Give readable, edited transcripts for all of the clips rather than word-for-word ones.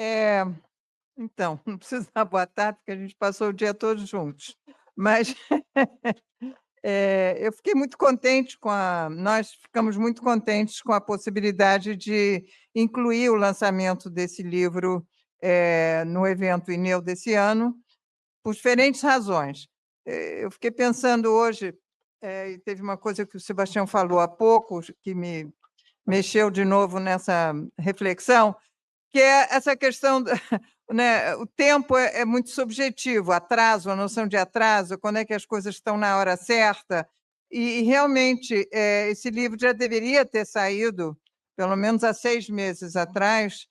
É, então, não precisa dar boa tarde, porque a gente passou o dia todo juntos. Mas eu fiquei muito contente com a nós ficamos muito contentes com a possibilidade de incluir o lançamento desse livro, no evento INEU desse ano, por diferentes razões. Eu fiquei pensando hoje, e teve uma coisa que o Sebastião falou há pouco, que me mexeu de novo nessa reflexão, que é essa questão da né, o tempo é muito subjetivo, atraso, a noção de atraso, quando é que as coisas estão na hora certa, e realmente, esse livro já deveria ter saído, pelo menos há 6 meses atrás,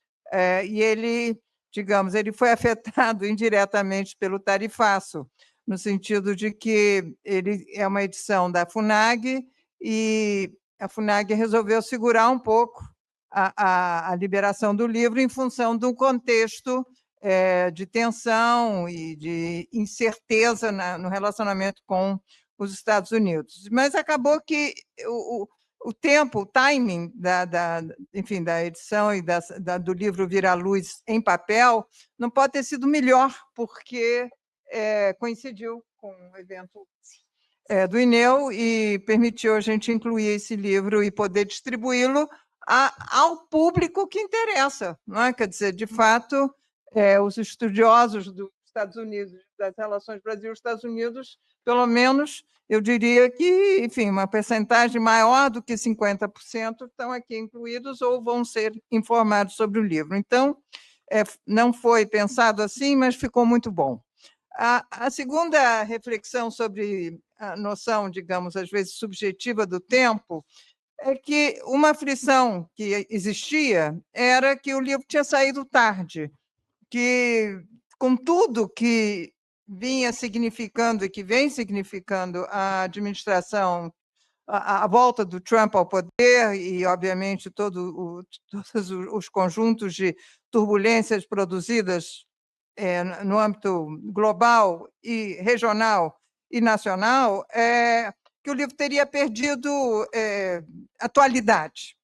e ele, digamos, ele foi afetado indiretamente pelo tarifaço, no sentido de que ele é uma edição da FUNAG, e a FUNAG resolveu segurar um pouco a liberação do livro em função do contexto, de tensão e de incerteza no relacionamento com os Estados Unidos. Mas acabou que o tempo, o timing enfim, da edição e do livro vir à luz em papel não pode ter sido melhor, porque coincidiu com o evento do INEU e permitiu a gente incluir esse livro e poder distribuí-lo ao público que interessa, não é? Quer dizer, de fato, os estudiosos dos Estados Unidos, das relações Brasil-Estados Unidos, pelo menos, eu diria que, enfim, uma percentagem maior do que 50% estão aqui incluídos ou vão ser informados sobre o livro. Então, não foi pensado assim, mas ficou muito bom. A segunda reflexão sobre a noção, digamos, às vezes subjetiva do tempo, é que uma aflição que existia era que o livro tinha saído tarde, que com tudo que vinha significando e que vem significando a administração, a volta do Trump ao poder e, obviamente, todos os conjuntos de turbulências produzidas no âmbito global e regional e nacional, que o livro teria perdido atualidade.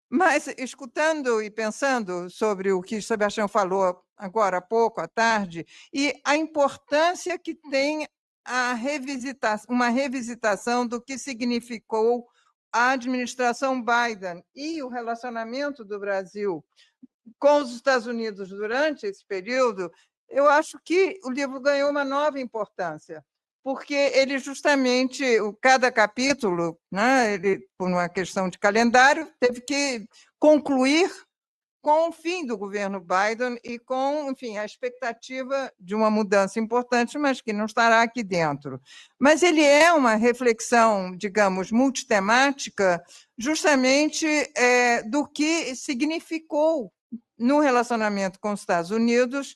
Mas, escutando e pensando sobre o que o Sebastião falou agora há pouco, à tarde, e a importância que tem uma revisitação do que significou a administração Biden e o relacionamento do Brasil com os Estados Unidos durante esse período, eu acho que o livro ganhou uma nova importância, porque ele justamente, cada capítulo, né, ele, por uma questão de calendário, teve que concluir com o fim do governo Biden e com, enfim, a expectativa de uma mudança importante, mas que não estará aqui dentro. Mas ele é uma reflexão, digamos, multitemática, justamente do que significou no relacionamento com os Estados Unidos,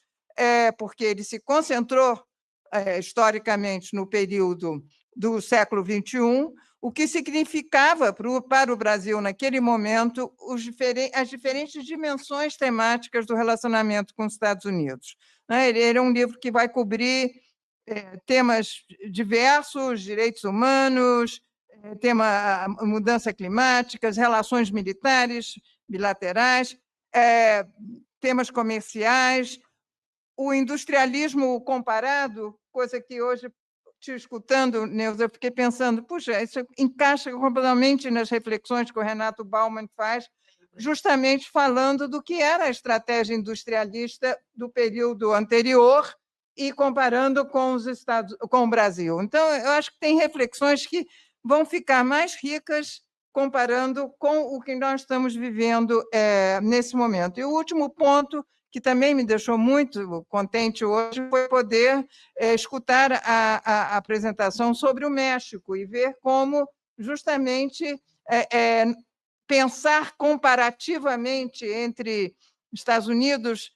porque ele se concentrou historicamente no período do século XXI, o que significava para o Brasil, naquele momento, as diferentes dimensões temáticas do relacionamento com os Estados Unidos. Ele é um livro que vai cobrir temas diversos, direitos humanos, tema mudança climática, as relações militares, bilaterais, temas comerciais, o industrialismo comparado, coisa que hoje, te escutando, Neuza, eu fiquei pensando, puxa, isso encaixa completamente nas reflexões que o Renato Bauman faz, justamente falando do que era a estratégia industrialista do período anterior e comparando com com o Brasil. Então, eu acho que tem reflexões que vão ficar mais ricas comparando com o que nós estamos vivendo nesse momento. E o último ponto, que também me deixou muito contente hoje, foi poder escutar a apresentação sobre o México e ver como, justamente, pensar comparativamente entre Estados Unidos,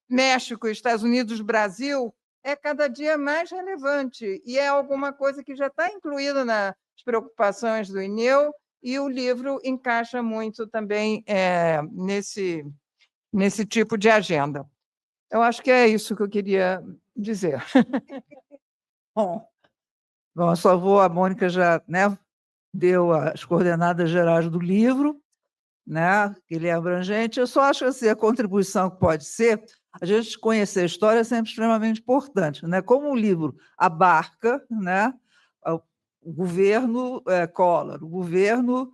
México e Estados Unidos, Brasil, é cada dia mais relevante e é alguma coisa que já está incluída nas preocupações do INEU, e o livro encaixa muito também nesse tipo de agenda. Eu acho que é isso que eu queria dizer. Bom, a sua avó, a Mônica, já, né, deu as coordenadas gerais do livro. né? Ele é abrangente. Eu só acho assim, a contribuição que pode ser, a gente conhecer a história é sempre extremamente importante, né? Como o livro abarca, né, o governo Collor, o governo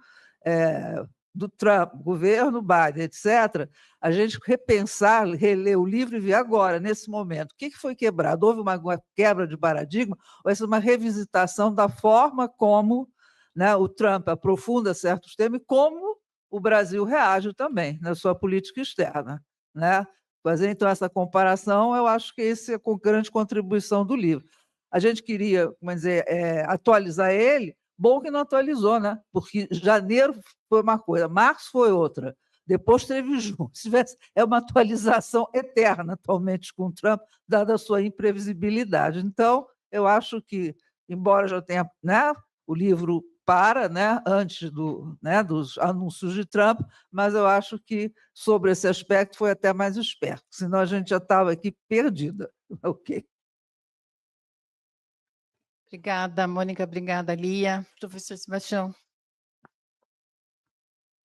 do Trump, o governo Biden, etc., a gente repensar, reler o livro e ver agora, nesse momento, o que foi quebrado? Houve uma quebra de paradigma ou essa é uma revisitação da forma como, né, o Trump aprofunda certos temas e como o Brasil reage também na sua política externa, né? Fazer, então, essa comparação, eu acho que essa é a grande contribuição do livro. A gente queria, vamos dizer, atualizar ele, bom que não atualizou, né? Porque janeiro foi uma coisa, março foi outra, depois teve junho. É uma atualização eterna atualmente com o Trump, dada a sua imprevisibilidade. Então, eu acho que, embora já tenha, né, o livro para, né, antes dos anúncios de Trump, mas eu acho que, sobre esse aspecto, foi até mais esperto, senão a gente já estava aqui perdida. Ok. Obrigada, Mônica. Obrigada, Lia. Professor Sebastião.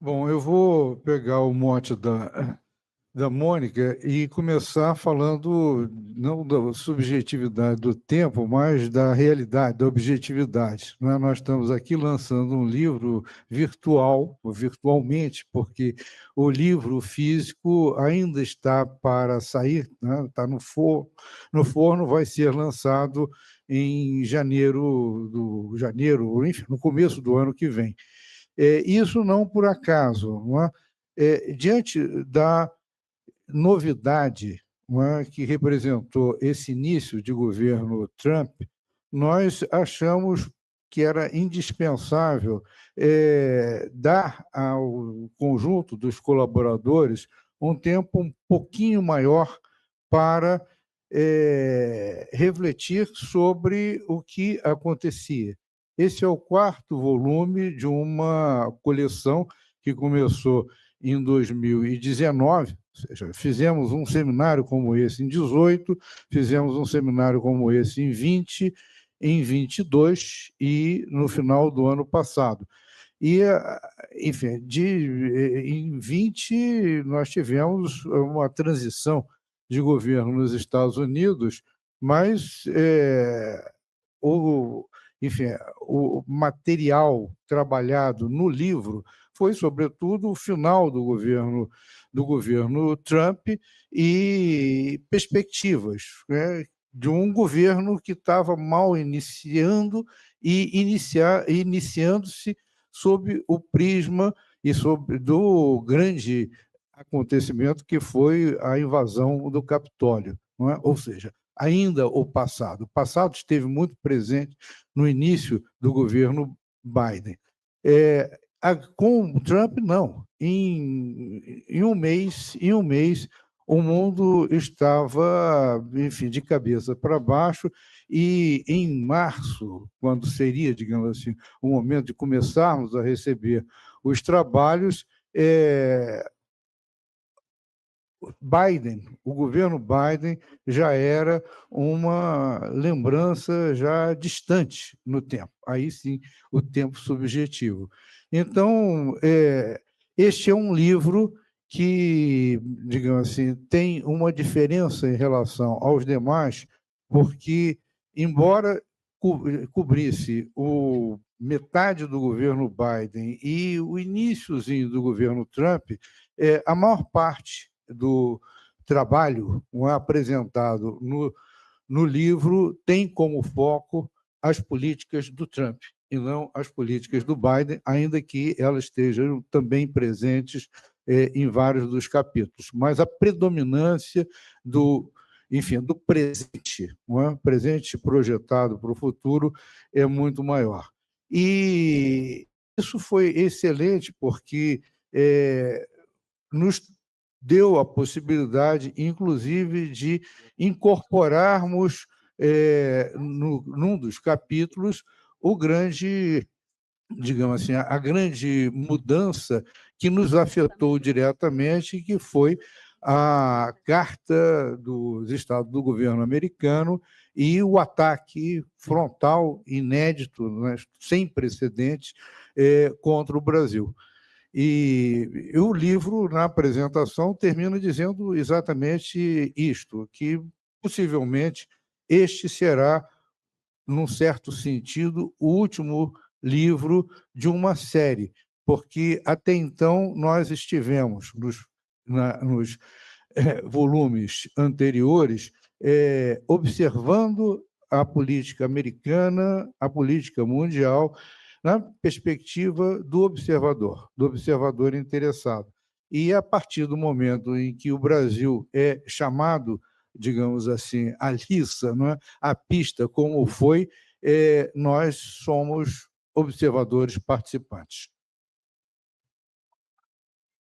Bom, eu vou pegar o mote da Mônica e começar falando não da subjetividade do tempo, mas da realidade, da objetividade. Não é? Nós estamos aqui lançando um livro virtual, virtualmente, porque o livro físico ainda está para sair, né? Está no forno, vai ser lançado em janeiro, enfim, no começo do ano que vem. Isso não por acaso, não é? Diante da novidade, não é, que representou esse início de governo Trump, nós achamos que era indispensável dar ao conjunto dos colaboradores um tempo um pouquinho maior para refletir sobre o que acontecia. Esse é o quarto volume de uma coleção que começou em 2019, ou seja, fizemos um seminário como esse em 18, fizemos um seminário como esse em 20, em 22 e no final do ano passado. E, enfim, em 20 nós tivemos uma transição de governo nos Estados Unidos, mas enfim, o material trabalhado no livro foi, sobretudo, o final do governo Trump e perspectivas, né, de um governo que estava mal iniciando e iniciando-se sob o prisma e do grande acontecimento que foi a invasão do Capitólio, não é? Ou seja, ainda o passado. O passado esteve muito presente no início do governo Biden. Com o Trump, não. Em um mês, o mundo estava, enfim, de cabeça para baixo, e em março, quando seria, digamos assim, o momento de começarmos a receber os trabalhos, o governo Biden já era uma lembrança já distante no tempo. Aí sim, o tempo subjetivo. Então, este é um livro que, digamos assim, tem uma diferença em relação aos demais, porque, embora cobrisse metade do governo Biden e o iníciozinho do governo Trump, a maior parte do trabalho apresentado no livro tem como foco as políticas do Trump e não as políticas do Biden, ainda que elas estejam também presentes em vários dos capítulos. Mas a predominância enfim, do presente, presente projetado para o futuro, é muito maior. E isso foi excelente, porque nos deu a possibilidade, inclusive, de incorporarmos, num dos capítulos, o grande, digamos assim, a grande mudança que nos afetou diretamente, que foi a Carta dos Estados do governo americano e o ataque frontal, inédito, né, sem precedentes, contra o Brasil. E o livro, na apresentação, termina dizendo exatamente isto, que possivelmente este será, num certo sentido, o último livro de uma série, porque até então nós estivemos nos volumes anteriores observando a política americana, a política mundial, na perspectiva do observador interessado. E a partir do momento em que o Brasil é chamado, digamos assim, à liça, não é? À pista, como foi, nós somos observadores participantes.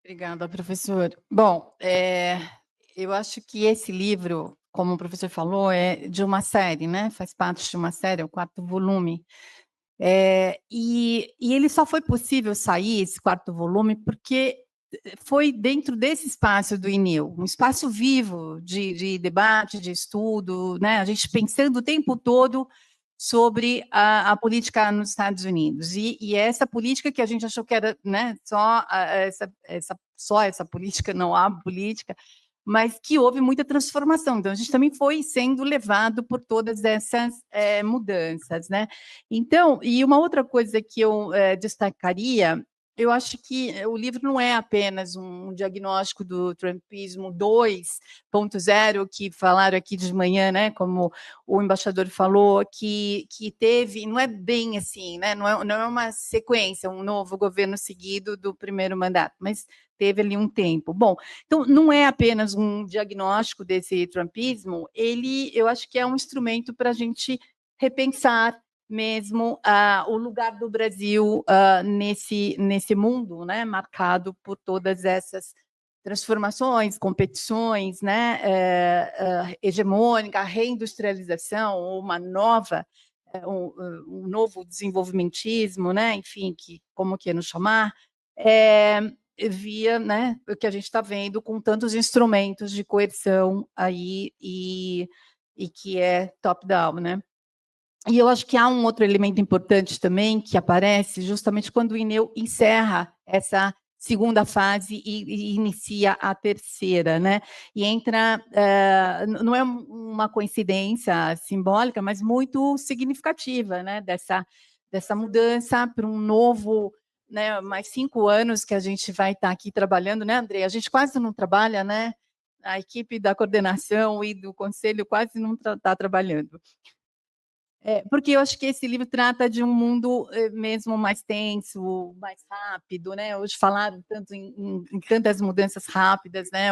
Obrigada, professor. Bom, eu acho que esse livro, como o professor falou, é de uma série, né? Faz parte de uma série, é o 4º volume. E ele só foi possível sair, esse 4º volume, porque foi dentro desse espaço do INEU, um espaço vivo de debate, de estudo, né? A gente pensando o tempo todo sobre a política nos Estados Unidos. E essa política que a gente achou que era, né, só essa política, não há política, mas que houve muita transformação. Então, a gente também foi sendo levado por todas essas mudanças, né? Então, e uma outra coisa que eu destacaria, eu acho que o livro não é apenas um diagnóstico do trumpismo 2.0, que falaram aqui de manhã, né, como o embaixador falou, que teve, não é bem assim, né, não é uma sequência, um novo governo seguido do primeiro mandato, mas teve ali um tempo. Bom, então não é apenas um diagnóstico desse trumpismo, eu acho que é um instrumento para a gente repensar mesmo o lugar do Brasil nesse mundo, né, marcado por todas essas transformações, competições, né, hegemônica, reindustrialização, uma nova, um novo desenvolvimentismo, né, enfim, como queiram chamar, via, né, o que a gente está vendo com tantos instrumentos de coerção aí e que é top-down, né? E eu acho que há um outro elemento importante também que aparece justamente quando o INEU encerra essa segunda fase e inicia a terceira, né? E entra, não é uma coincidência simbólica, mas muito significativa, né? Dessa mudança para um novo, né? Mais 5 anos que a gente vai estar aqui trabalhando, né, André? A gente quase não trabalha, né? A equipe da coordenação e do conselho quase não está trabalhando. Porque eu acho que esse livro trata de um mundo mesmo mais tenso, mais rápido, né? Hoje falaram tanto em tantas mudanças rápidas, né?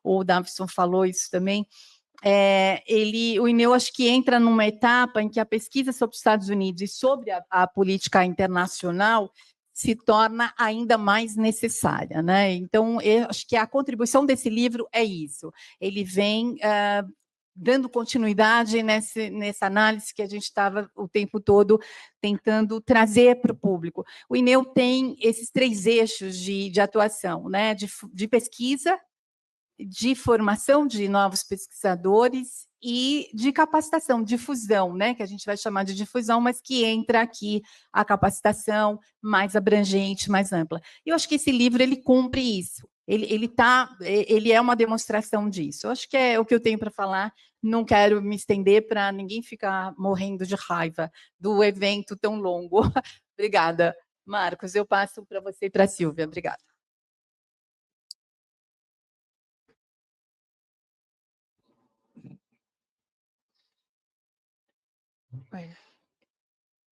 O Davidson falou isso também. O INEU acho que entra numa etapa em que a pesquisa sobre os Estados Unidos e sobre a política internacional se torna ainda mais necessária, né? Então, eu acho que a contribuição desse livro é isso. Ele vem dando continuidade nessa análise que a gente estava o tempo todo tentando trazer para o público. O INEU tem esses 3 eixos de atuação, né? De pesquisa, de formação de novos pesquisadores e de capacitação, difusão, né, que a gente vai chamar de difusão, mas que entra aqui a capacitação mais abrangente, mais ampla. Eu acho que esse livro ele cumpre isso. Ele é uma demonstração disso. Eu acho que é o que eu tenho para falar. Não quero me estender para ninguém ficar morrendo de raiva do evento tão longo. Obrigada, Marcos. Eu passo para você e para a Silvia. Obrigada.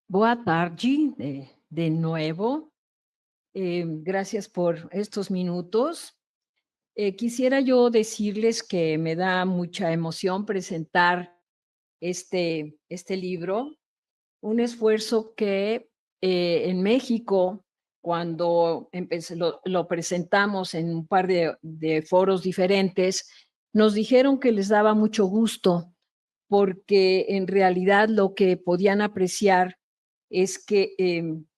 Boa tarde, de nuevo. Gracias por estos minutos. Quisiera yo decirles que me da mucha emoción presentar este libro, un esfuerzo que en México, cuando lo presentamos en un par de foros diferentes, nos dijeron que les daba mucho gusto, porque en realidad lo que podían apreciar es que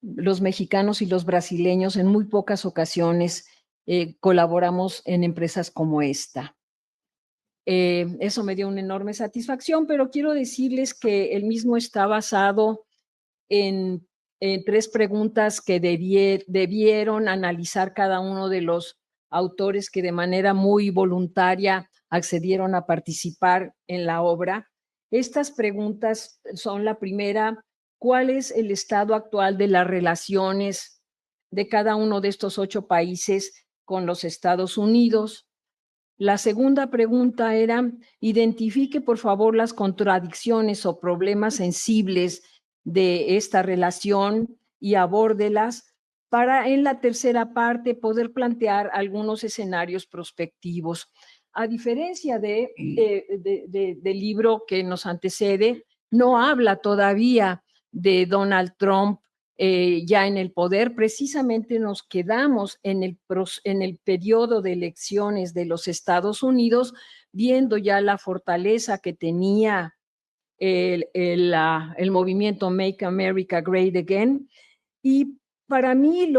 los mexicanos y los brasileños en muy pocas ocasiones colaboramos en empresas como esta. Eso me dio una enorme satisfacción, pero quiero decirles que el mismo está basado en 3 preguntas que debieron analizar cada uno de los autores que de manera muy voluntaria accedieron a participar en la obra. Estas preguntas son: la primera, ¿cuál es el estado actual de las relaciones de cada uno de estos 8 países con los Estados Unidos? La segunda pregunta era: identifique por favor las contradicciones o problemas sensibles de esta relación y abórdelas para, en la tercera parte, poder plantear algunos escenarios prospectivos. A diferencia del libro que nos antecede, no habla todavía de Donald Trump ya en el poder. Precisamente nos quedamos en el periodo de elecciones de los Estados Unidos, viendo ya la fortaleza que tenía el movimiento Make America Great Again. Y para mí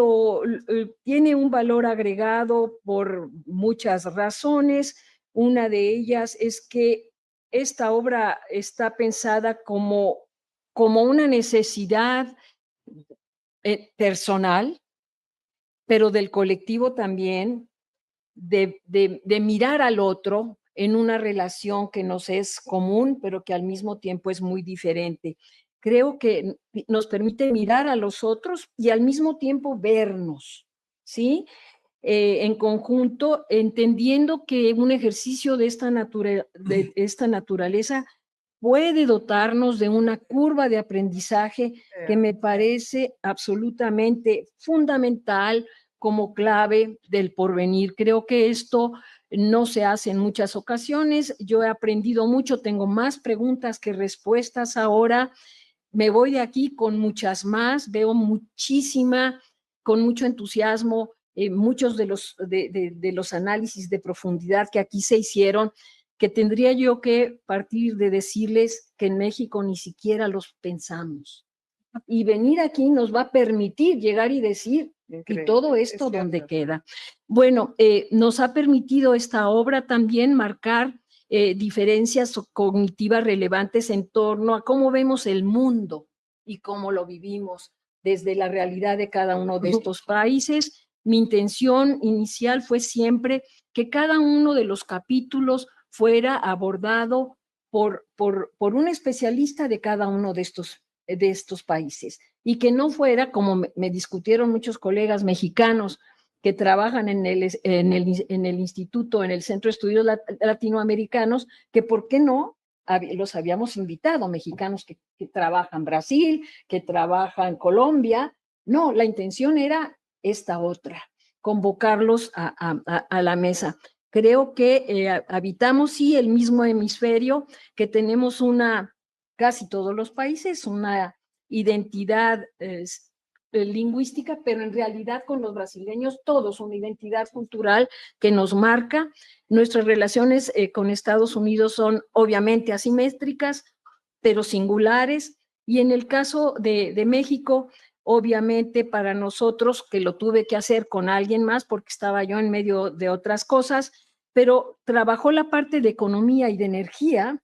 tiene un valor agregado por muchas razones. Una de ellas es que esta obra está pensada como una necesidad personal, pero del colectivo también, de mirar al otro en una relación que nos es común, pero que al mismo tiempo es muy diferente. Creo que nos permite mirar a los otros y al mismo tiempo vernos, ¿sí? En conjunto, entendiendo que un ejercicio de esta naturaleza puede dotarnos de una curva de aprendizaje que me parece absolutamente fundamental como clave del porvenir. Creo que esto no se hace en muchas ocasiones. Yo he aprendido mucho, tengo más preguntas que respuestas ahora. Me voy de aquí con muchas más, veo con mucho entusiasmo, muchos de los análisis de profundidad que aquí se hicieron, que tendría yo que partir de decirles que en México ni siquiera los pensamos. Y venir aquí nos va a permitir llegar y decir, ¿y todo esto dónde queda? Bueno, nos ha permitido esta obra también marcar diferencias cognitivas relevantes en torno a cómo vemos el mundo y cómo lo vivimos desde la realidad de cada uno de estos países. Mi intención inicial fue siempre que cada uno de los capítulos fuera abordado por un especialista de cada uno de estos países, y que no fuera, como me discutieron muchos colegas mexicanos que trabajan en el instituto, en el Centro de Estudios Latinoamericanos, que por qué no los habíamos invitado, mexicanos que trabajan en Brasil, que trabajan en Colombia. No, la intención era esta otra, convocarlos a la mesa. Creo que habitamos, sí, el mismo hemisferio, que tenemos casi todos los países, una identidad lingüística, pero en realidad con los brasileños todos una identidad cultural que nos marca. Nuestras relaciones con Estados Unidos son obviamente asimétricas, pero singulares, y en el caso de México, obviamente para nosotros, que lo tuve que hacer con alguien más porque estaba yo en medio de otras cosas, pero trabajó la parte de economía y de energía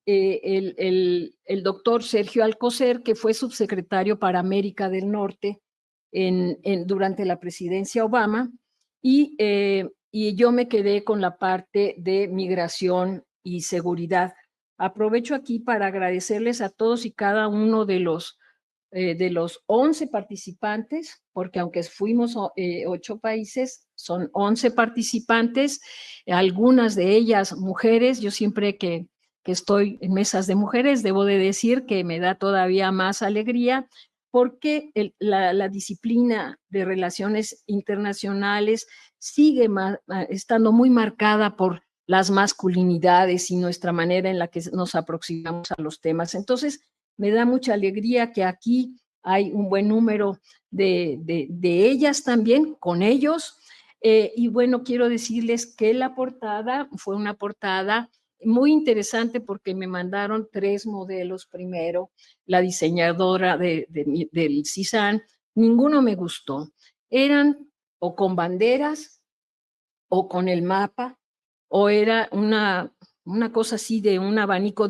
el doctor Sergio Alcocer, que fue subsecretario para América del Norte durante la presidencia Obama, y yo me quedé con la parte de migración y seguridad. Aprovecho aquí para agradecerles a todos y cada uno de los 11 participantes, porque aunque fuimos 8 países, son 11 participantes, algunas de ellas mujeres. Yo siempre que estoy en mesas de mujeres, debo de decir que me da todavía más alegría, porque la disciplina de relaciones internacionales sigue estando muy marcada por las masculinidades y nuestra manera en la que nos aproximamos a los temas. Entonces, me da mucha alegría que aquí hay un buen número de ellas también, con ellos. Y bueno, quiero decirles que la portada fue una portada muy interesante, porque me mandaron 3 modelos primero, la diseñadora del CISAN, ninguno me gustó. Eran o con banderas o con el mapa, o era una cosa así de un abanico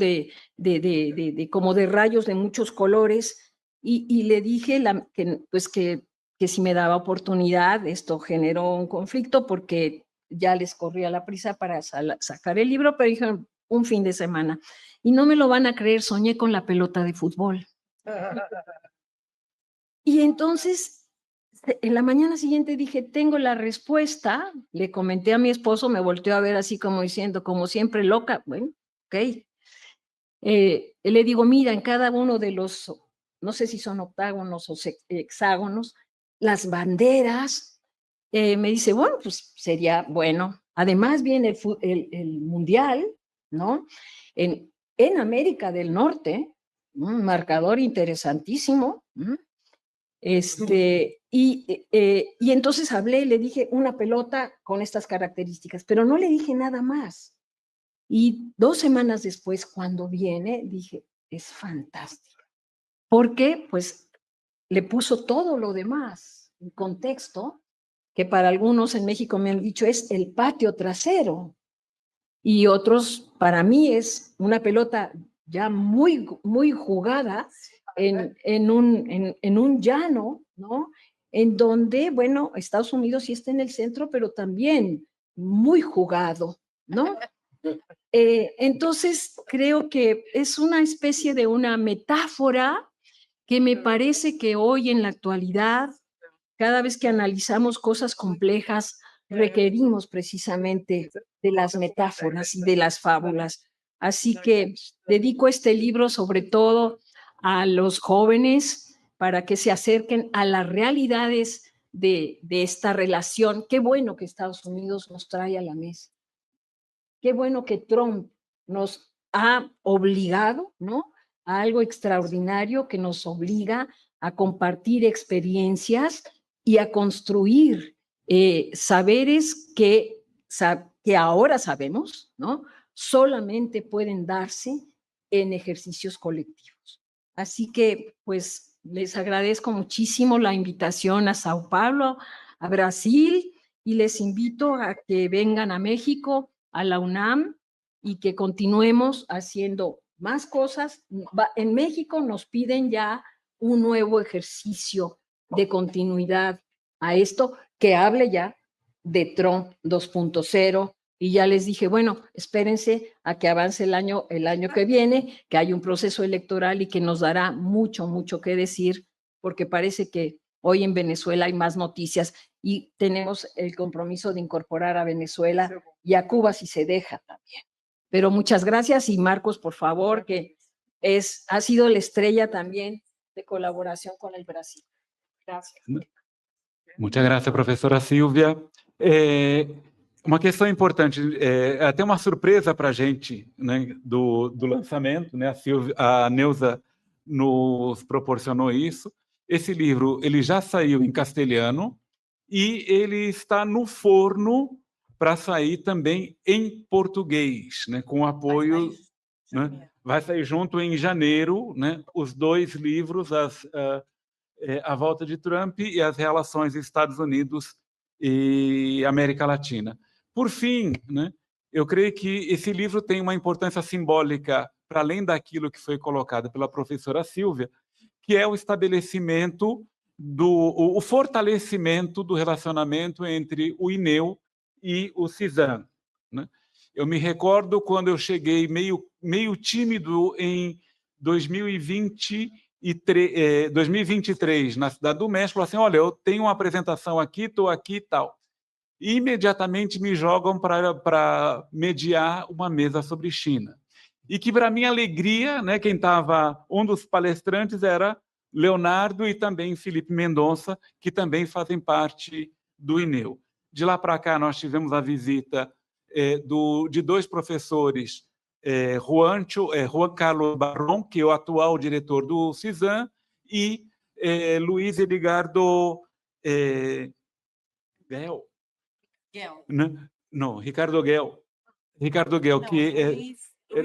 como de rayos de muchos colores, y le dije que si me daba oportunidad. Esto generó un conflicto porque ya les corría la prisa para sacar el libro, pero dijeron un fin de semana. Y no me lo van a creer, soñé con la pelota de fútbol. Y entonces, en la mañana siguiente dije, tengo la respuesta. Le comenté a mi esposo, me volteó a ver así como diciendo, como siempre, loca. Bueno, ok. Le digo, mira, en cada uno de los, no sé si son octágonos o hexágonos, las banderas. Me dice, bueno, pues sería bueno. Además viene el Mundial, ¿no? En América del Norte, un marcador interesantísimo. Y entonces hablé y le dije una pelota con estas características, pero no le dije nada más. Y 2 semanas después, cuando viene, dije, es fantástico. Porque, pues, le puso todo lo demás, el contexto, que para algunos en México me han dicho es el patio trasero. Y otros, para mí, es una pelota ya muy, muy jugada en un llano, ¿no? En donde, bueno, Estados Unidos sí está en el centro, pero también muy jugado, ¿no? Entonces, creo que es una especie de una metáfora que me parece que hoy en la actualidad, cada vez que analizamos cosas complejas, requerimos precisamente de las metáforas y de las fábulas. Así que dedico este libro sobre todo a los jóvenes para que se acerquen a las realidades de esta relación. Qué bueno que Estados Unidos nos trae a la mesa. Qué bueno que Trump nos ha obligado, ¿no?, a algo extraordinario que nos obliga a compartir experiencias y a construir saberes que ahora sabemos, ¿no?, solamente pueden darse en ejercicios colectivos. Así que, pues, les agradezco muchísimo la invitación a Sao Paulo, a Brasil, y les invito a que vengan a México, a la UNAM, y que continuemos haciendo más cosas. En México nos piden ya un nuevo ejercicio de continuidad a esto, que hable ya de Trump 2.0, y ya les dije, bueno, espérense a que avance el año que viene, que hay un proceso electoral y que nos dará mucho, mucho que decir, porque parece que hoy en Venezuela hay más noticias y tenemos el compromiso de incorporar a Venezuela y a Cuba si se deja también. Pero muchas gracias, y Marcos, por favor, que ha sido la estrella también de colaboración con el Brasil. Gracias. Muchas gracias, professora Silvia. Uma questão importante, até uma surpresa para a gente, né, do lançamento, né? A Neuza nos proporcionou isso. Esse livro ele já saiu em castelhano e ele está no forno para sair também em português, né, com apoio, né? Vai sair junto em janeiro, né, os 2 livros, A Volta de Trump e As Relações Estados Unidos e América Latina. Por fim, né, eu creio que esse livro tem uma importância simbólica, para além daquilo que foi colocado pela professora Silvia, que é o estabelecimento, o fortalecimento do relacionamento entre o INEU e o CISAM, né? Eu me recordo quando eu cheguei meio tímido em 2023, na Cidade do México, falei assim, olha, eu tenho uma apresentação aqui, estou aqui e tal. E imediatamente me jogam para mediar uma mesa sobre China. E que, para minha alegria, né, quem estava, um dos palestrantes era Leonardo e também Felipe Mendonça, que também fazem parte do INEU. De lá para cá, nós tivemos a visita de 2 professores, Juan Carlos Barron, que é o atual diretor do CISAM, e Luiz Edgardo Guel. Não, Ricardo Guel. Ricardo Guel, não, que é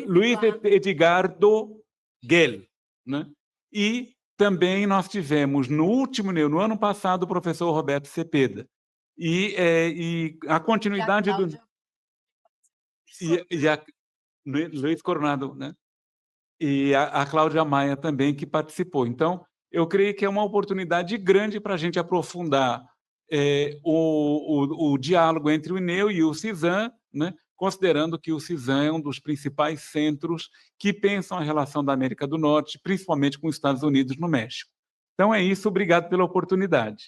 Luiz Edgardo Guel, né? E também nós tivemos no ano passado, o professor Roberto Cepeda. E a continuidade do... Luiz Coronado, né? E a Cláudia Maia também, que participou. Então, eu creio que é uma oportunidade grande para a gente aprofundar o diálogo entre o INEU e o CISAM, né? Considerando que o CISAM é um dos principais centros que pensam a relação da América do Norte, principalmente com os Estados Unidos no México. Então é isso, obrigado pela oportunidade.